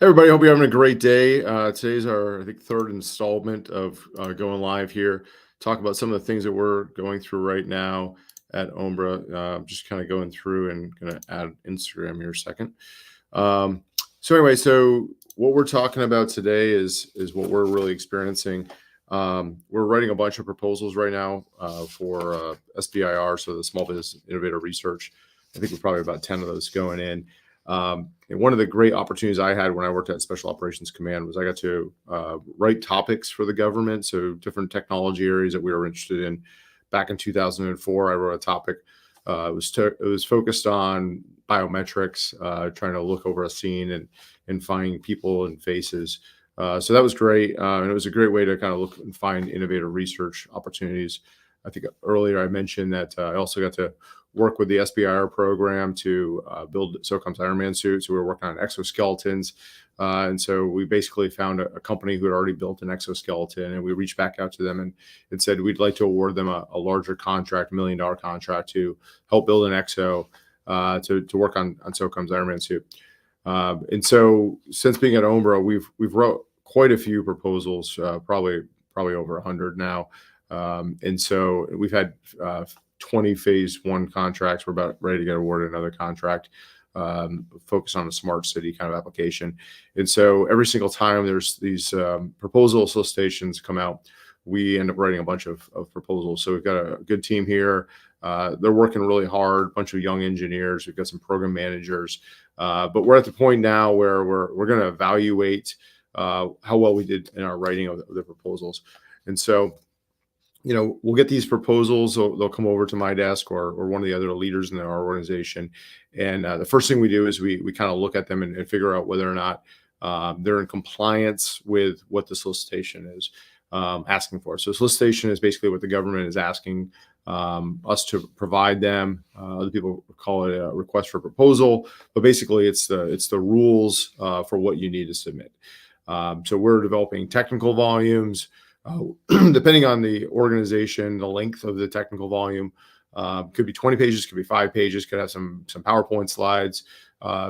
Hey everybody, hope you're having a great day. Today's our, I think, third installment of going live here. Talk about some of the things that we're going through right now at Ombra. Just kind of going through and going to add Instagram here a second. So what we're talking about today is what we're really experiencing. We're writing a bunch of proposals right now for SBIR, so the Small Business Innovator Research. I think we're probably about 10 of those going in. And one of the great opportunities I had when I worked at Special Operations Command was I got to write topics for the government, so different technology areas that we were interested in. Back in 2004, I wrote a topic. It was focused on biometrics, trying to look over a scene and find people and faces. So that was great, and it was a great way to kind of look and find innovative research opportunities. I think earlier I mentioned that I also got to work with the SBIR program to build SOCOM's Iron Man suit. So we were working on exoskeletons. And so we basically found a company who had already built an exoskeleton, and we reached back out to them and said we'd like to award them a larger contract, $1 million contract to help build an exo to work on SOCOM's Iron Man suit. And so since being at Ombra, we've wrote quite a few proposals, probably over 100 now. And so we've had 20 phase one contracts. We're about ready to get awarded another contract, focused on a smart city kind of application. And so every single time there's these proposal solicitations come out, we end up writing a bunch of proposals. So we've got a good team here. They're working really hard, a bunch of young engineers. We've got some program managers, but we're at the point now where we're going to evaluate how well we did in our writing of the proposals. And so we'll get these proposals. They'll come over to my desk or one of the other leaders in our organization. And the first thing we do is we kind of look at them and figure out whether or not they're in compliance with what the solicitation is asking for. So solicitation is basically what the government is asking us to provide them. Other people call it a request for proposal, but basically it's the rules for what you need to submit. So we're developing technical volumes. Depending on the organization, the length of the technical volume could be 20 pages, could be 5 pages, could have some PowerPoint slides,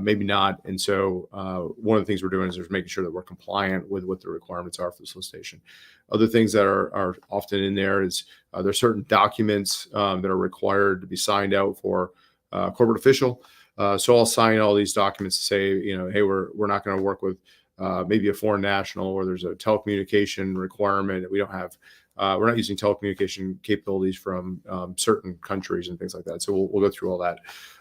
maybe not. And so one of the things we're doing is just making sure that we're compliant with what the requirements are for the solicitation. Other things that are often in there is there's certain documents that are required to be signed out for a corporate official. So I'll sign all these documents to say, hey, we're not going to work with maybe a foreign national, or there's a telecommunication requirement that we don't have. We're not using telecommunication capabilities from certain countries and things like that. So we'll go through all that.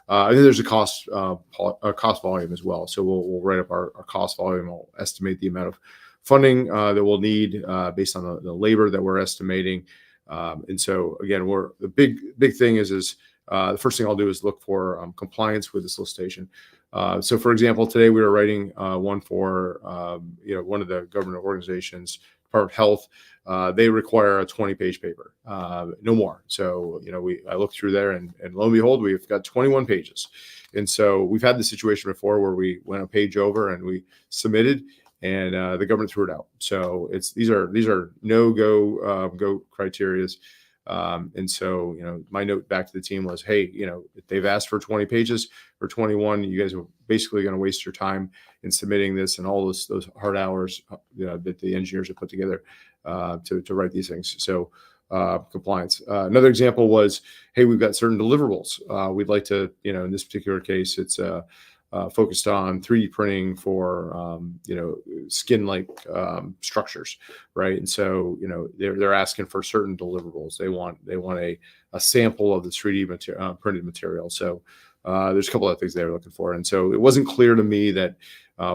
And then there's a cost volume as well. So we'll write up our cost volume. We'll estimate the amount of funding that we'll need based on the labor that we're estimating. And so again, the big thing is the first thing I'll do is look for compliance with the solicitation. So, for example, today we were writing one for one of the government organizations, Department of Health. They require a 20-page paper, no more. So, I looked through there, and lo and behold, we've got 21 pages. And so we've had the situation before where we went a page over and we submitted, and the government threw it out. So these are go criterias. And so, my note back to the team was, hey, if they've asked for 20 pages or 21, you guys are basically going to waste your time in submitting this and all those hard hours that the engineers have put together to write these things. So compliance. Another example was, hey, we've got certain deliverables. We'd like to, in this particular case, it's focused on 3D printing for skin-like structures, right? And so they're asking for certain deliverables. They want a sample of the 3D printed material. So there's a couple of things they were looking for, and so it wasn't clear to me that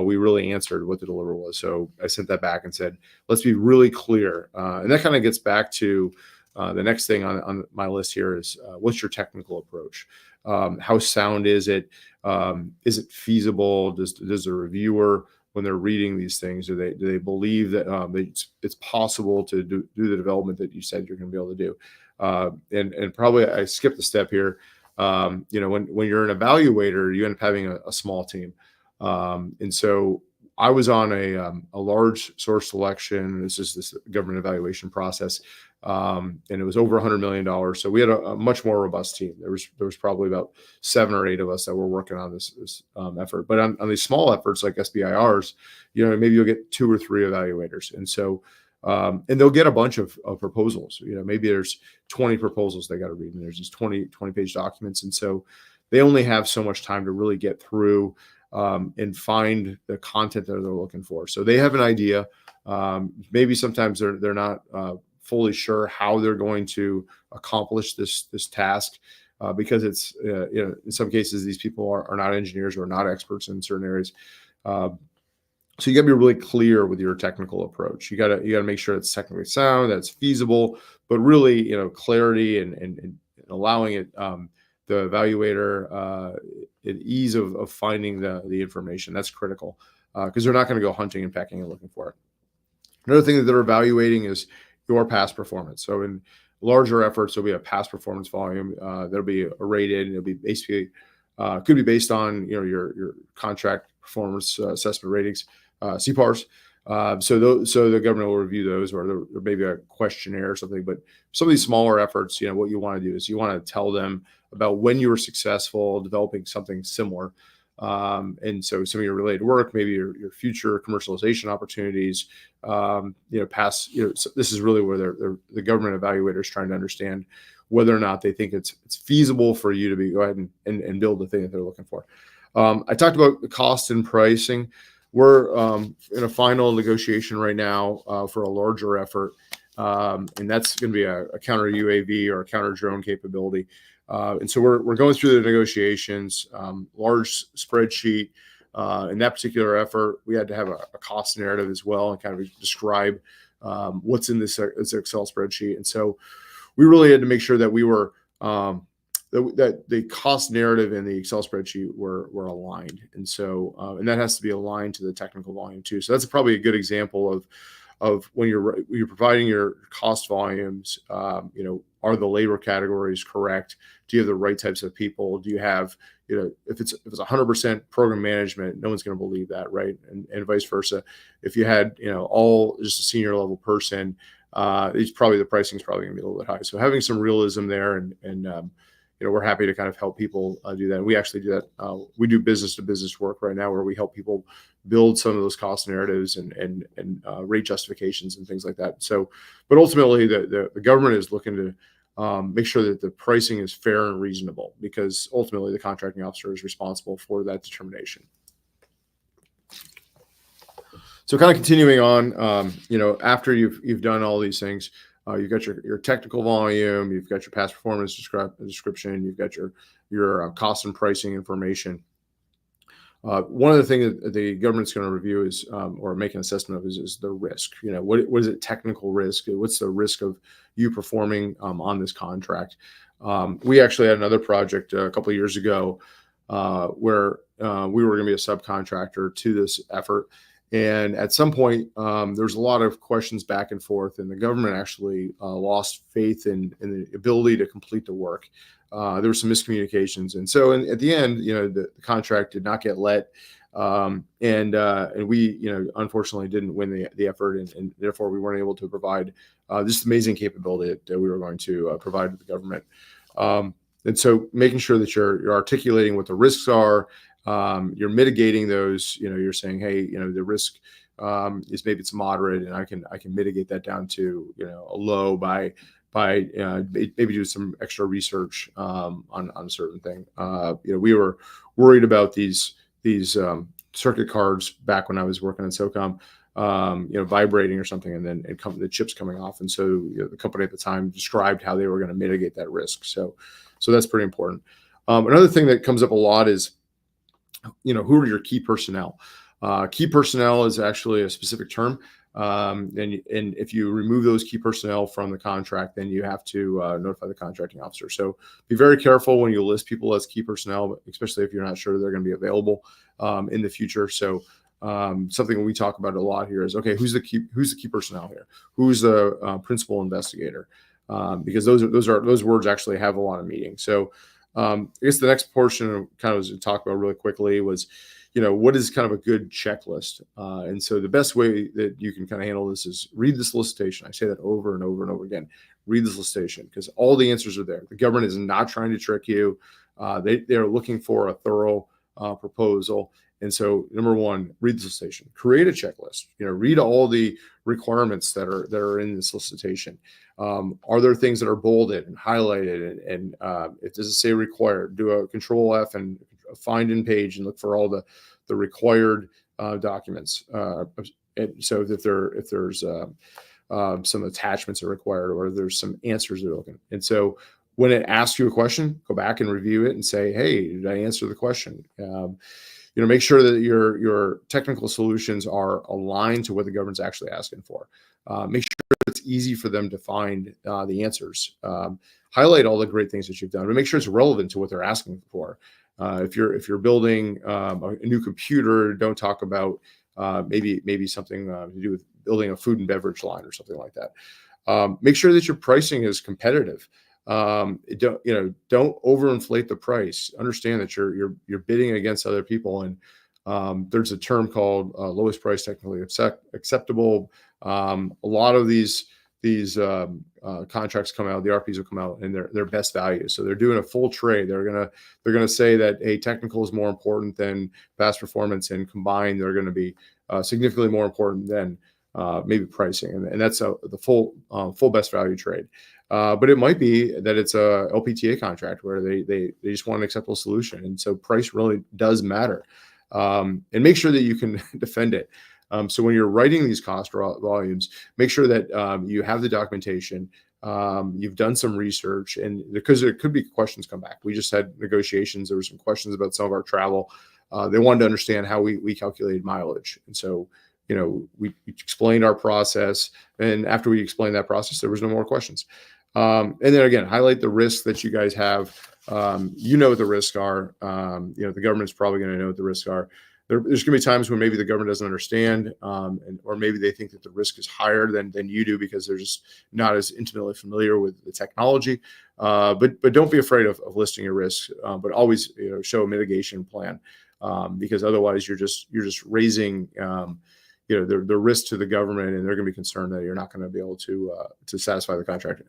we really answered what the deliverable was. So I sent that back and said, let's be really clear. And that kind of gets back to the next thing on my list here is what's your technical approach? How sound is it? Is it feasible? Does the reviewer, when they're reading these things, do they believe that it's possible to do the development that you said you're going to be able to do? And probably I skipped a step here. When you're an evaluator, you end up having a small team, and so I was on a large source selection. This is this government evaluation process, and it was over $100 million. So we had a much more robust team. There was probably about 7 or 8 of us that were working on this effort. But on these small efforts like SBIRs, maybe you'll get 2 or 3 evaluators, and so and they'll get a bunch of proposals. Maybe there's 20 proposals they got to read, and there's just 20-page documents, and so they only have so much time to really get through and find the content that they're looking for. So they have an idea. Maybe sometimes they're not fully sure how they're going to accomplish this task because it's in some cases these people are not engineers or not experts in certain areas. So you got to be really clear with your technical approach. You got to make sure it's technically sound, that's feasible, but really clarity and allowing it the evaluator at ease of finding the information. That's critical because they're not going to go hunting and pecking and looking for it. Another thing that they're evaluating is your past performance. So in larger efforts, there'll be a past performance volume that'll be rated, and it'll be basically could be based on your contract performance assessment ratings, CPARs. So the government will review those, or there may be a questionnaire or something. But some of these smaller efforts, what you want to do is you want to tell them about when you were successful developing something similar. And so some of your related work, maybe your future commercialization opportunities, past, so this is really where the government evaluator is trying to understand whether or not they think it's feasible for you to go ahead and build the thing that they're looking for. I talked about the cost and pricing. We're in a final negotiation right now for a larger effort, and that's going to be a counter UAV or a counter drone capability. And so we're going through the negotiations, large spreadsheet. In that particular effort, we had to have a cost narrative as well and kind of describe what's in this Excel spreadsheet. And so we really had to make sure that we were that the cost narrative and the Excel spreadsheet were aligned. And so and that has to be aligned to the technical volume too. So that's probably a good example of when you're providing your cost volumes. Are the labor categories correct? Do you have the right types of people? Do you have, if it's 100% program management, no one's going to believe that, right? And vice versa. If you had, all just a senior level person, the pricing is probably going to be a little bit high. So having some realism there, and we're happy to kind of help people do that. And we actually do that. We do business to business work right now where we help people build some of those cost narratives and rate justifications and things like that. So, but ultimately the government is looking to make sure that the pricing is fair and reasonable, because ultimately the contracting officer is responsible for that determination. So kind of continuing on, after you've done all these things, you've got your technical volume, you've got your past performance description, you've got your cost and pricing information. One of the things that the government's going to review is, or make an assessment of, is the risk. What is it? Technical risk. What's the risk of you performing on this contract? We actually had another project a couple of years ago where we were going to be a subcontractor to this effort. And at some point, there's a lot of questions back and forth, and the government actually lost faith in the ability to complete the work. There were some miscommunications, and so at the end, the contract did not get let, and we, unfortunately, didn't win the effort, and therefore we weren't able to provide this amazing capability that we were going to provide to the government. And so, making sure that you're articulating what the risks are. You're mitigating those. You're saying, hey, the risk is maybe it's moderate, and I can mitigate that down to a low by maybe do some extra research on a certain thing. We were worried about these circuit cards back when I was working at SOCOM, vibrating or something, and then the chips coming off. And so the company at the time described how they were going to mitigate that risk. So that's pretty important. Another thing that comes up a lot is, who are your key personnel? Key personnel is actually a specific term. And if you remove those key personnel from the contract, then you have to notify the contracting officer. So be very careful when you list people as key personnel, especially if you're not sure they're going to be available in the future. So something we talk about a lot here is, okay, who's the key personnel here? Who's the principal investigator? Because those words actually have a lot of meaning. So I guess the next portion of kind of was to talk about really quickly was, what is kind of a good checklist? And so the best way that you can kind of handle this is read the solicitation. I say that over and over and over again. Read the solicitation because all the answers are there. The government is not trying to trick you. They're looking for a thorough proposal. And so, number one, read the solicitation. Create a checklist. Read all the requirements that are in the solicitation. Are there things that are bolded and highlighted? And if does it say required, do a Control F and find in page and look for all the required documents. And so if there's some attachments are required or there's some answers they're looking. And so when it asks you a question, go back and review it and say, hey, did I answer the question? Make sure that your technical solutions are aligned to what the government's actually asking for. Make sure it's easy for them to find the answers. Highlight all the great things that you've done, but make sure it's relevant to what they're asking for. If you're building a new computer, don't talk about maybe something to do with building a food and beverage line or something like that. Make sure that your pricing is competitive. Don't overinflate the price. Understand that you're bidding against other people, and there's a term called lowest price technically acceptable. A lot of these contracts come out, the RPs will come out, and they're best value. So they're doing a full trade. They're gonna say that technical is more important than past performance, and combined they're going to be significantly more important than maybe pricing, and that's the full best value trade. But it might be that it's a LPTA contract where they just want an acceptable solution, and so price really does matter. And make sure that you can defend it. So when you're writing these cost volumes, make sure that you have the documentation, you've done some research, and because there could be questions come back. We just had negotiations. There were some questions about some of our travel. They wanted to understand how we calculated mileage, and so we explained our process. And after we explained that process, there was no more questions. And then again, highlight the risks that you guys have. What the risks are. The government's probably going to know what the risks are. There's going to be times when maybe the government doesn't understand, or maybe they think that the risk is higher than you do because they're just not as intimately familiar with the technology. But don't be afraid of listing your risks, but always show a mitigation plan, because otherwise you're just raising the risk to the government, and they're going to be concerned that you're not going to be able to satisfy the contract,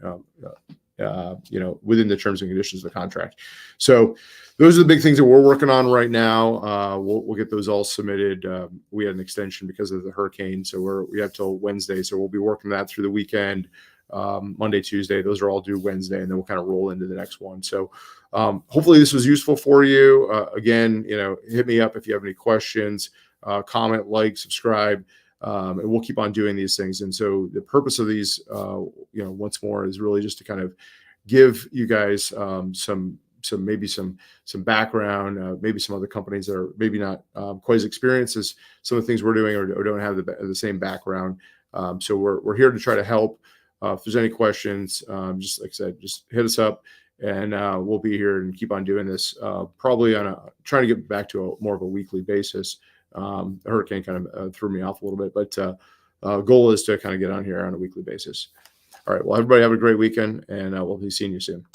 within the terms and conditions of the contract. So those are the big things that we're working on right now. We'll get those all submitted. We had an extension because of the hurricane, so we have till Wednesday. So we'll be working that through the weekend, Monday, Tuesday. Those are all due Wednesday, and then we'll kind of roll into the next one. So hopefully this was useful for you. Again, hit me up if you have any questions. Comment, like, subscribe, and we'll keep on doing these things. And so the purpose of these, once more, is really just to kind of give you guys some background, maybe some other companies that are maybe not quite as experienced as some of the things we're doing, or don't have the same background. So we're here to try to help. If there's any questions, just like I said, just hit us up, and we'll be here and keep on doing this. Probably trying to get back to more of a weekly basis. The hurricane kind of threw me off a little bit, but goal is to kind of get on here on a weekly basis. All right. Well, everybody have a great weekend, and we'll be seeing you soon.